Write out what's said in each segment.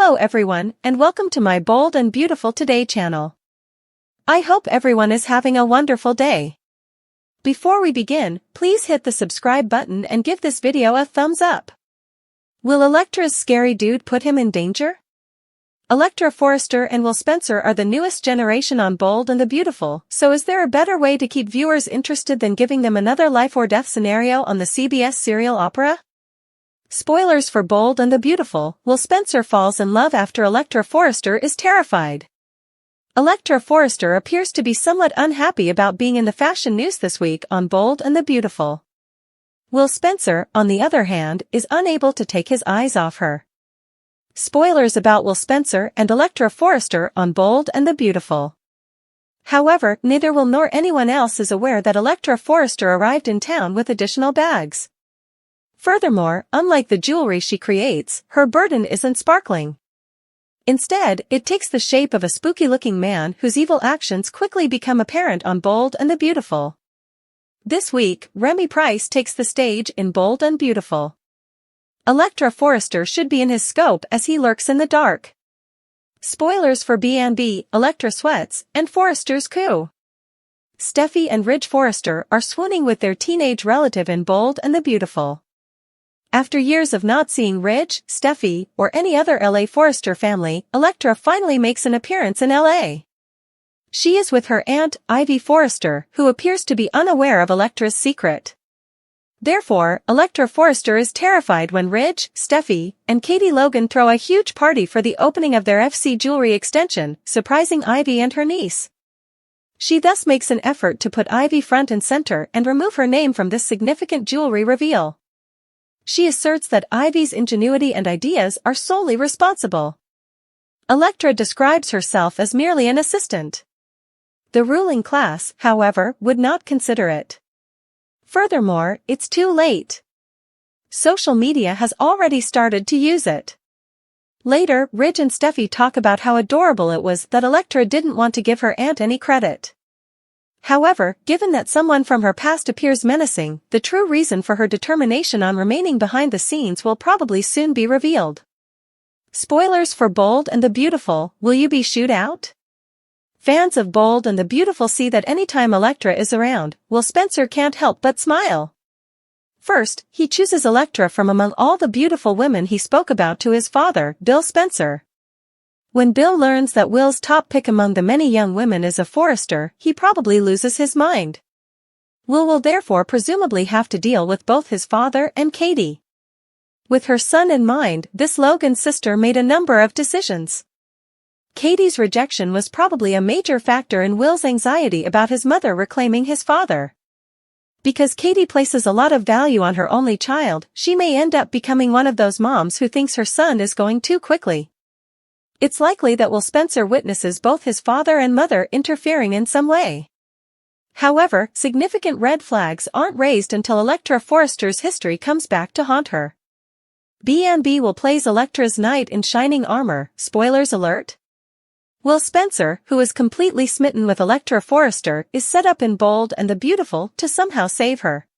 Hello everyone, and welcome to my Bold and Beautiful Today channel. I hope everyone is having a wonderful day. Before we begin, please hit the subscribe button and give this video a thumbs up. Will Electra's scary dude put him in danger? Electra Forrester and Will Spencer are the newest generation on Bold and the Beautiful, so is there a better way to keep viewers interested than giving them another life or death scenario on the CBS serial opera? Spoilers for Bold and the Beautiful. Will Spencer falls in love after Electra Forrester is terrified. Electra Forrester appears to be somewhat unhappy about being in the fashion news this week on Bold and the Beautiful. Will Spencer, on the other hand, is unable to take his eyes off her. Spoilers about Will Spencer and Electra Forrester on Bold and the Beautiful. However, neither Will nor anyone else is aware that Electra Forrester arrived in town with additional bags. Furthermore, unlike the jewelry she creates, her burden isn't sparkling. Instead, it takes the shape of a spooky-looking man whose evil actions quickly become apparent on Bold and the Beautiful. This week, Remy Price takes the stage in Bold and Beautiful. Electra Forrester should be in his scope as he lurks in the dark. Spoilers for B&B, Electra sweats, and Forrester's coup. Steffi and Ridge Forrester are swooning with their teenage relative in Bold and the Beautiful. After years of not seeing Ridge, Steffi, or any other LA Forrester family, Electra finally makes an appearance in LA. She is with her aunt, Ivy Forrester, who appears to be unaware of Electra's secret. Therefore, Electra Forrester is terrified when Ridge, Steffi, and Katie Logan throw a huge party for the opening of their FC jewelry extension, surprising Ivy and her niece. She thus makes an effort to put Ivy front and center and remove her name from this significant jewelry reveal. She asserts that Ivy's ingenuity and ideas are solely responsible. Electra describes herself as merely an assistant. The ruling class, however, would not consider it. Furthermore, it's too late. Social media has already started to use it. Later, Ridge and Steffi talk about how adorable it was that Electra didn't want to give her aunt any credit. However, given that someone from her past appears menacing, the true reason for her determination on remaining behind the scenes will probably soon be revealed. Spoilers for Bold and the Beautiful. Will you be shooed out? Fans of Bold and the Beautiful see that anytime Electra is around, Will Spencer can't help but smile. First, he chooses Electra from among all the beautiful women he spoke about to his father, Bill Spencer. When Bill learns that Will's top pick among the many young women is a Forrester, he probably loses his mind. Will therefore presumably have to deal with both his father and Katie. With her son in mind, this Logan sister made a number of decisions. Katie's rejection was probably a major factor in Will's anxiety about his mother reclaiming his father. Because Katie places a lot of value on her only child, she may end up becoming one of those moms who thinks her son is going too quickly. It's likely that Will Spencer witnesses both his father and mother interfering in some way. However, significant red flags aren't raised until Electra Forrester's history comes back to haunt her. B&B will plays Electra's knight in shining armor. Spoilers alert. Will Spencer, who is completely smitten with Electra Forrester, is set up in Bold and the Beautiful to somehow save her.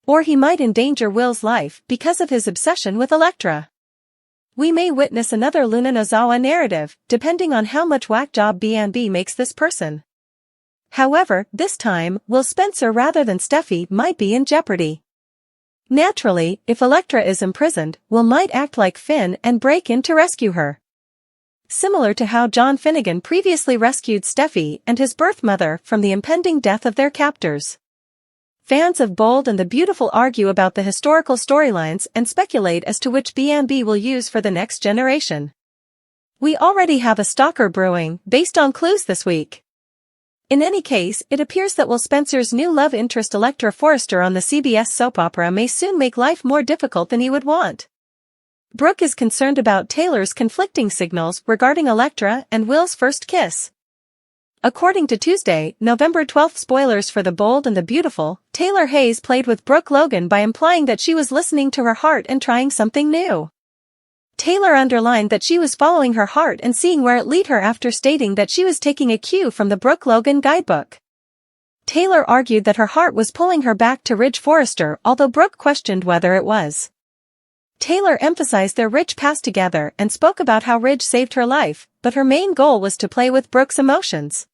Or he might endanger Will's life because of his obsession with Electra. We may witness another Luna Nozawa narrative, depending on how much whack job B&B makes this person. However, this time, Will Spencer rather than Steffi might be in jeopardy. Naturally, if Electra is imprisoned, Will might act like Finn and break in to rescue her. Similar to how John Finnegan previously rescued Steffi and his birth mother from the impending death of their captors. Fans of Bold and the Beautiful argue about the historical storylines and speculate as to which B&B will use for the next generation. We already have a stalker brewing, based on clues this week. In any case, it appears that Will Spencer's new love interest Electra Forrester on the CBS soap opera may soon make life more difficult than he would want. Brooke is concerned about Taylor's conflicting signals regarding Electra and Will's first kiss. According to Tuesday, November 12 spoilers for The Bold and the Beautiful, Taylor Hayes played with Brooke Logan by implying that she was listening to her heart and trying something new. Taylor underlined that she was following her heart and seeing where it lead her after stating that she was taking a cue from the Brooke Logan guidebook. Taylor argued that her heart was pulling her back to Ridge Forrester, although Brooke questioned whether it was. Taylor emphasized their rich past together and spoke about how Ridge saved her life, but her main goal was to play with Brooke's emotions.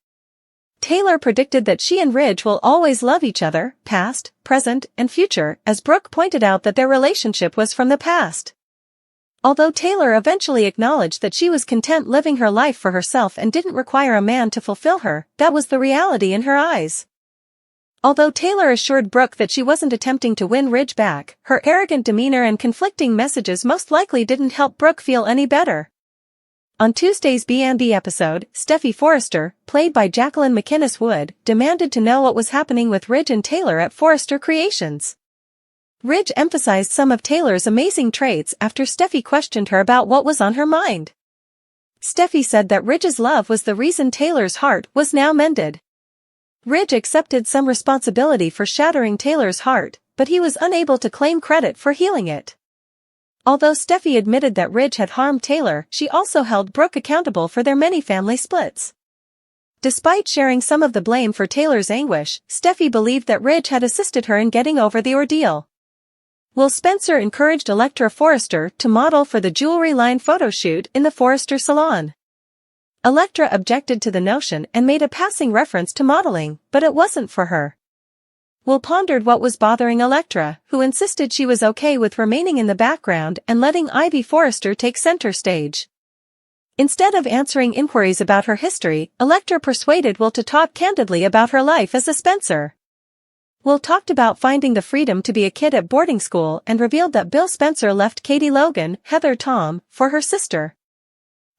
Taylor predicted that she and Ridge will always love each other, past, present, and future, as Brooke pointed out that their relationship was from the past. Although Taylor eventually acknowledged that she was content living her life for herself and didn't require a man to fulfill her, that was the reality in her eyes. Although Taylor assured Brooke that she wasn't attempting to win Ridge back, her arrogant demeanor and conflicting messages most likely didn't help Brooke feel any better. On Tuesday's B&B episode, Steffi Forrester, played by Jacqueline McInnes Wood, demanded to know what was happening with Ridge and Taylor at Forrester Creations. Ridge emphasized some of Taylor's amazing traits after Steffi questioned her about what was on her mind. Steffi said that Ridge's love was the reason Taylor's heart was now mended. Ridge accepted some responsibility for shattering Taylor's heart, but he was unable to claim credit for healing it. Although Steffi admitted that Ridge had harmed Taylor, she also held Brooke accountable for their many family splits. Despite sharing some of the blame for Taylor's anguish, Steffi believed that Ridge had assisted her in getting over the ordeal. Will Spencer encouraged Electra Forrester to model for the jewelry line photo shoot in the Forrester salon. Electra objected to the notion and made a passing reference to modeling, but it wasn't for her. Will pondered what was bothering Electra, who insisted she was okay with remaining in the background and letting Ivy Forrester take center stage. Instead of answering inquiries about her history, Electra persuaded Will to talk candidly about her life as a Spencer. Will talked about finding the freedom to be a kid at boarding school and revealed that Bill Spencer left Katie Logan, Heather Tom, for her sister.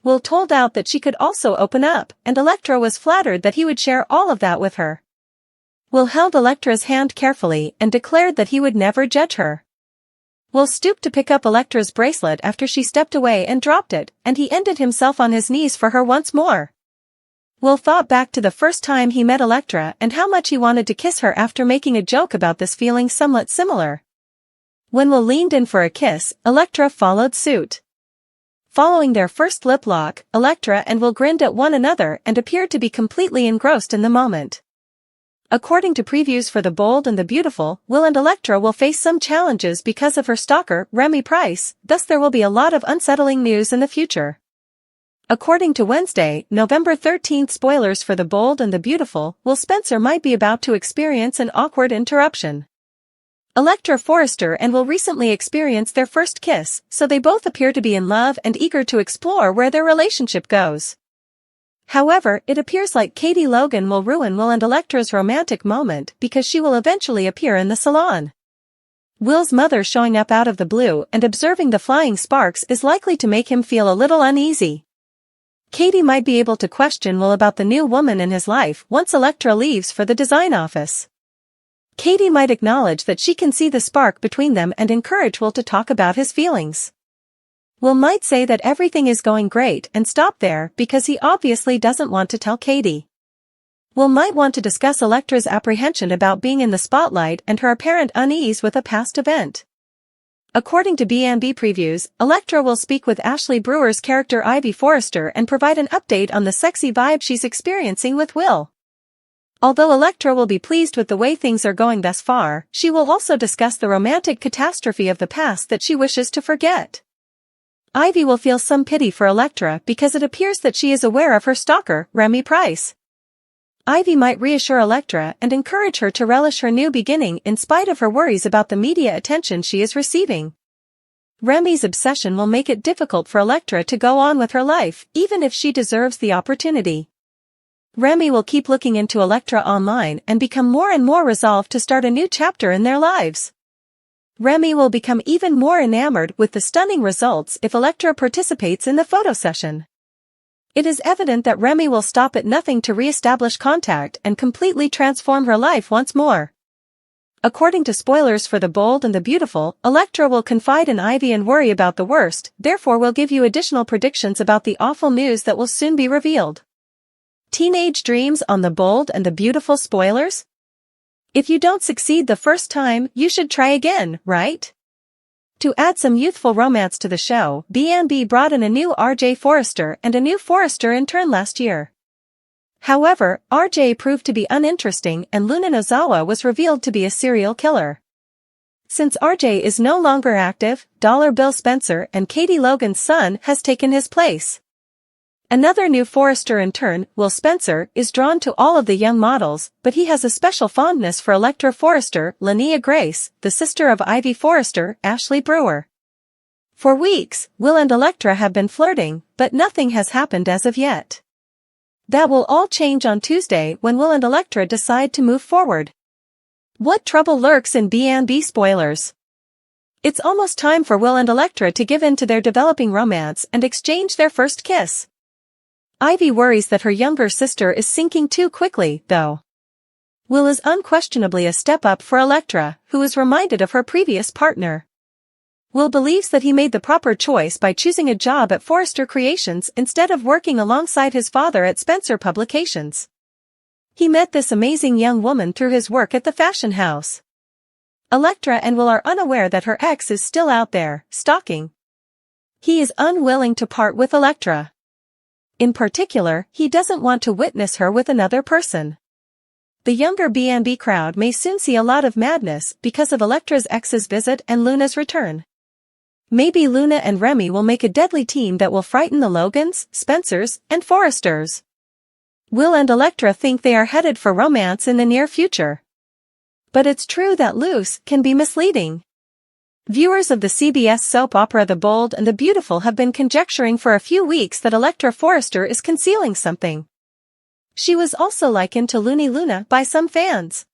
Will told out that she could also open up, and Electra was flattered that he would share all of that with her. Will held Electra's hand carefully and declared that he would never judge her. Will stooped to pick up Electra's bracelet after she stepped away and dropped it, and he ended himself on his knees for her once more. Will thought back to the first time he met Electra and how much he wanted to kiss her after making a joke about this feeling somewhat similar. When Will leaned in for a kiss, Electra followed suit. Following their first lip lock, Electra and Will grinned at one another and appeared to be completely engrossed in the moment. According to previews for The Bold and the Beautiful, Will and Electra will face some challenges because of her stalker, Remy Price, thus there will be a lot of unsettling news in the future. According to Wednesday, November 13th spoilers for The Bold and the Beautiful, Will Spencer might be about to experience an awkward interruption. Electra Forrester and Will recently experienced their first kiss, so they both appear to be in love and eager to explore where their relationship goes. However, it appears like Katie Logan will ruin Will and Electra's romantic moment because she will eventually appear in the salon. Will's mother showing up out of the blue and observing the flying sparks is likely to make him feel a little uneasy. Katie might be able to question Will about the new woman in his life once Electra leaves for the design office. Katie might acknowledge that she can see the spark between them and encourage Will to talk about his feelings. Will might say that everything is going great and stop there because he obviously doesn't want to tell Katie. Will might want to discuss Electra's apprehension about being in the spotlight and her apparent unease with a past event. According to B&B previews, Electra will speak with Ashley Brewer's character Ivy Forrester and provide an update on the sexy vibe she's experiencing with Will. Although Electra will be pleased with the way things are going thus far, she will also discuss the romantic catastrophe of the past that she wishes to forget. Ivy will feel some pity for Electra because it appears that she is aware of her stalker, Remy Price. Ivy might reassure Electra and encourage her to relish her new beginning in spite of her worries about the media attention she is receiving. Remy's obsession will make it difficult for Electra to go on with her life, even if she deserves the opportunity. Remy will keep looking into Electra online and become more and more resolved to start a new chapter in their lives. Remy will become even more enamored with the stunning results if Electra participates in the photo session. It is evident that Remy will stop at nothing to re-establish contact and completely transform her life once more. According to spoilers for The Bold and the Beautiful, Electra will confide in Ivy and worry about the worst, therefore will give you additional predictions about the awful news that will soon be revealed. Teenage dreams on The Bold and the Beautiful spoilers? If you don't succeed the first time, you should try again, right? To add some youthful romance to the show, B&B brought in a new RJ Forrester and a new Forrester intern last year. However, RJ proved to be uninteresting and Luna Nozawa was revealed to be a serial killer. Since RJ is no longer active, Dollar Bill Spencer and Katie Logan's son has taken his place. Another new Forrester in turn, Will Spencer, is drawn to all of the young models, but he has a special fondness for Electra Forrester, Linnea Grace, the sister of Ivy Forrester, Ashley Brewer. For weeks, Will and Electra have been flirting, but nothing has happened as of yet. That will all change on Tuesday when Will and Electra decide to move forward. What trouble lurks in B&B spoilers? It's almost time for Will and Electra to give in to their developing romance and exchange their first kiss. Ivy worries that her younger sister is sinking too quickly, though. Will is unquestionably a step up for Electra, who is reminded of her previous partner. Will believes that he made the proper choice by choosing a job at Forrester Creations instead of working alongside his father at Spencer Publications. He met this amazing young woman through his work at the fashion house. Electra and Will are unaware that her ex is still out there, stalking. He is unwilling to part with Electra. In particular, he doesn't want to witness her with another person. The younger B&B crowd may soon see a lot of madness because of Electra's ex's visit and Luna's return. Maybe Luna and Remy will make a deadly team that will frighten the Logans, Spencers, and Forresters. Will and Electra think they are headed for romance in the near future. But it's true that loose can be misleading. Viewers of the CBS soap opera The Bold and the Beautiful have been conjecturing for a few weeks that Electra Forrester is concealing something. She was also likened to Looney Luna by some fans.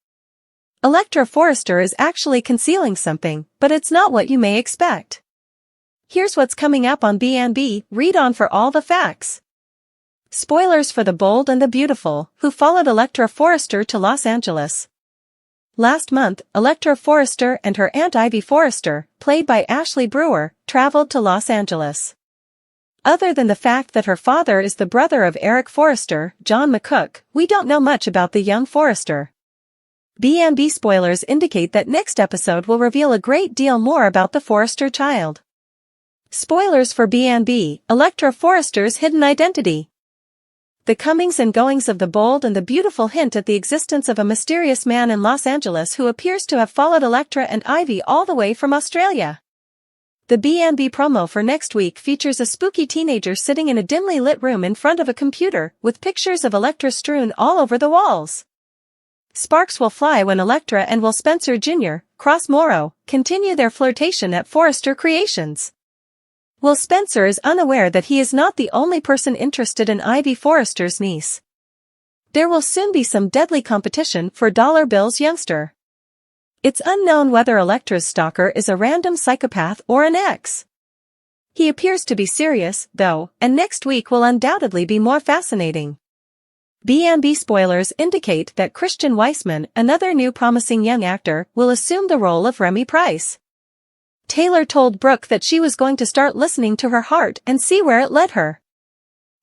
Electra Forrester is actually concealing something, but it's not what you may expect. Here's what's coming up on B&B, read on for all the facts. Spoilers for The Bold and the Beautiful, who followed Electra Forrester to Los Angeles. Last month, Electra Forrester and her aunt Ivy Forrester, played by Ashley Brewer, traveled to Los Angeles. Other than the fact that her father is the brother of Eric Forrester, John McCook, we don't know much about the young Forrester. B&B spoilers indicate that next episode will reveal a great deal more about the Forrester child. Spoilers for B&B, Electra Forrester's hidden identity. The comings and goings of The Bold and the Beautiful hint at the existence of a mysterious man in Los Angeles who appears to have followed Electra and Ivy all the way from Australia. The B&B promo for next week features a spooky teenager sitting in a dimly lit room in front of a computer, with pictures of Electra strewn all over the walls. Sparks will fly when Electra and Will Spencer Jr., Cross Morrow, continue their flirtation at Forrester Creations. Will Spencer is unaware that he is not the only person interested in Ivy Forrester's niece. There will soon be some deadly competition for Dollar Bill's youngster. It's unknown whether Electra's stalker is a random psychopath or an ex. He appears to be serious, though, and next week will undoubtedly be more fascinating. B&B spoilers indicate that Christian Weissman, another new promising young actor, will assume the role of Remy Price. Taylor told Brooke that she was going to start listening to her heart and see where it led her.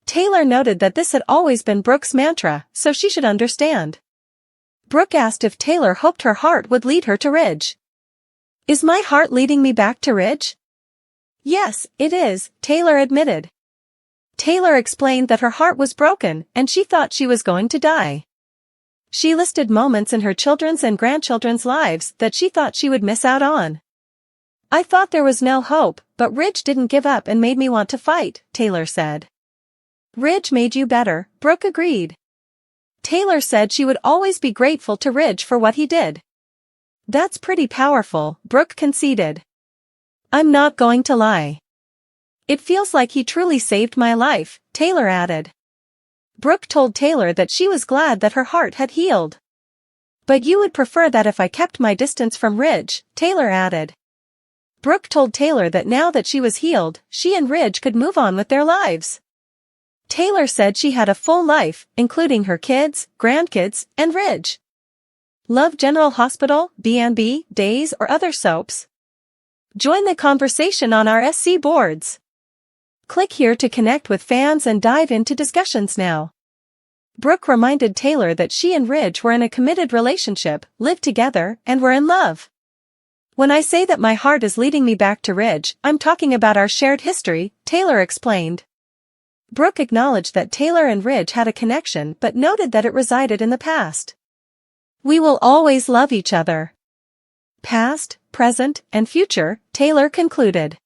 Taylor noted that this had always been Brooke's mantra, so she should understand. Brooke asked if Taylor hoped her heart would lead her to Ridge. "Is my heart leading me back to Ridge?" "Yes, it is," Taylor admitted. Taylor explained that her heart was broken and she thought she was going to die. She listed moments in her children's and grandchildren's lives that she thought she would miss out on. "I thought there was no hope, but Ridge didn't give up and made me want to fight," Taylor said. "Ridge made you better," Brooke agreed. Taylor said she would always be grateful to Ridge for what he did. "That's pretty powerful," Brooke conceded. "I'm not going to lie. It feels like he truly saved my life," Taylor added. Brooke told Taylor that she was glad that her heart had healed. "But you would prefer that if I kept my distance from Ridge," Taylor added. Brooke told Taylor that now that she was healed, she and Ridge could move on with their lives. Taylor said she had a full life, including her kids, grandkids, and Ridge. Love General Hospital, B&B, Days, or other soaps? Join the conversation on our SC boards. Click here to connect with fans and dive into discussions now. Brooke reminded Taylor that she and Ridge were in a committed relationship, lived together, and were in love. "When I say that my heart is leading me back to Ridge, I'm talking about our shared history," Taylor explained. Brooke acknowledged that Taylor and Ridge had a connection but noted that it resided in the past. "We will always love each other." Past, present, and future, Taylor concluded.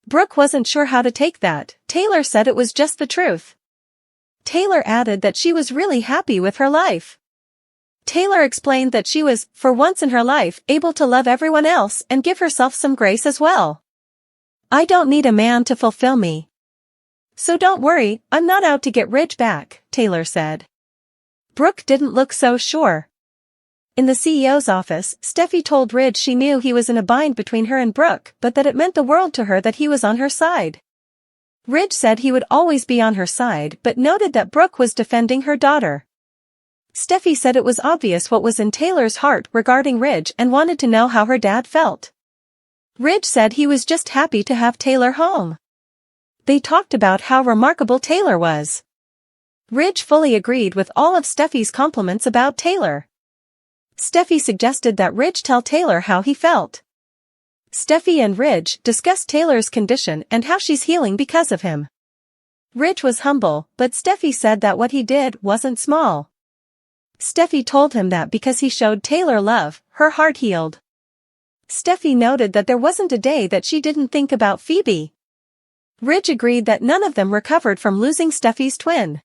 Brooke wasn't sure how to take that. Taylor said it was just the truth. Taylor added that she was really happy with her life. Taylor explained that she was, for once in her life, able to love everyone else and give herself some grace as well. I don't need a man to fulfill me. So don't worry, I'm not out to get Ridge back, Taylor said. Brooke didn't look so sure. In the CEO's office, Steffi told Ridge she knew he was in a bind between her and Brooke, but that it meant the world to her that he was on her side. Ridge said he would always be on her side but noted that Brooke was defending her daughter. Steffi said it was obvious what was in Taylor's heart regarding Ridge and wanted to know how her dad felt. Ridge said he was just happy to have Taylor home. They talked about how remarkable Taylor was. Ridge fully agreed with all of Steffi's compliments about Taylor. Steffi suggested that Ridge tell Taylor how he felt. Steffi and Ridge discussed Taylor's condition and how she's healing because of him. Ridge was humble, but Steffi said that what he did wasn't small. Steffi told him that because he showed Taylor love, her heart healed. Steffi noted that there wasn't a day that she didn't think about Phoebe. Ridge agreed that none of them recovered from losing Steffi's twin.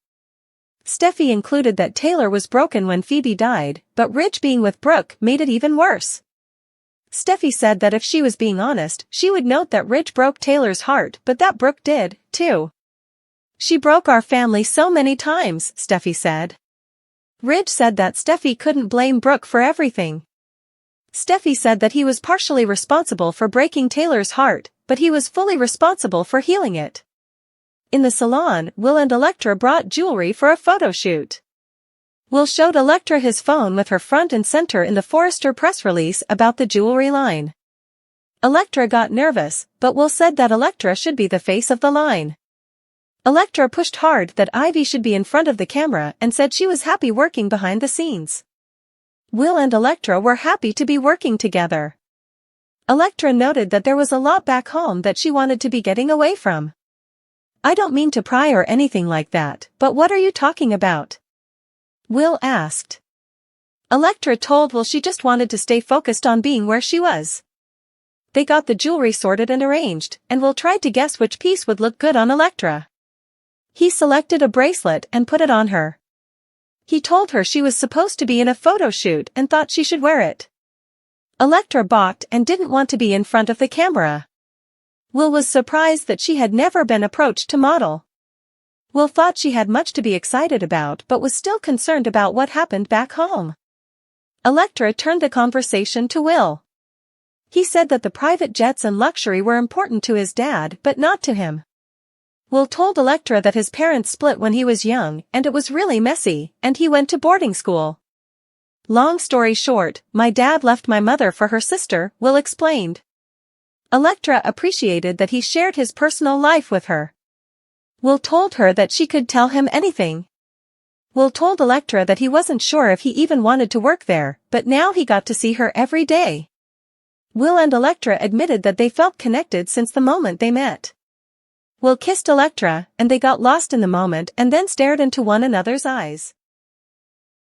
Steffi included that Taylor was broken when Phoebe died, but Ridge being with Brooke made it even worse. Steffi said that if she was being honest, she would note that Ridge broke Taylor's heart but that Brooke did, too. She broke our family so many times, Steffi said. Ridge said that Steffi couldn't blame Brooke for everything. Steffi said that he was partially responsible for breaking Taylor's heart, but he was fully responsible for healing it. In the salon, Will and Electra brought jewelry for a photo shoot. Will showed Electra his phone with her front and center in the Forrester press release about the jewelry line. Electra got nervous, but Will said that Electra should be the face of the line. Electra pushed hard that Ivy should be in front of the camera and said she was happy working behind the scenes. Will and Electra were happy to be working together. Electra noted that there was a lot back home that she wanted to be getting away from. I don't mean to pry or anything like that, but what are you talking about? Will asked. Electra told Will she just wanted to stay focused on being where she was. They got the jewelry sorted and arranged, and Will tried to guess which piece would look good on Electra. He selected a bracelet and put it on her. He told her she was supposed to be in a photo shoot and thought she should wear it. Electra balked and didn't want to be in front of the camera. Will was surprised that she had never been approached to model. Will thought she had much to be excited about but was still concerned about what happened back home. Electra turned the conversation to Will. He said that the private jets and luxury were important to his dad but not to him. Will told Electra that his parents split when he was young and it was really messy, and he went to boarding school. Long story short, my dad left my mother for her sister, Will explained. Electra appreciated that he shared his personal life with her. Will told her that she could tell him anything. Will told Electra that he wasn't sure if he even wanted to work there, but now he got to see her every day. Will and Electra admitted that they felt connected since the moment they met. Will kissed Electra, and they got lost in the moment and then stared into one another's eyes.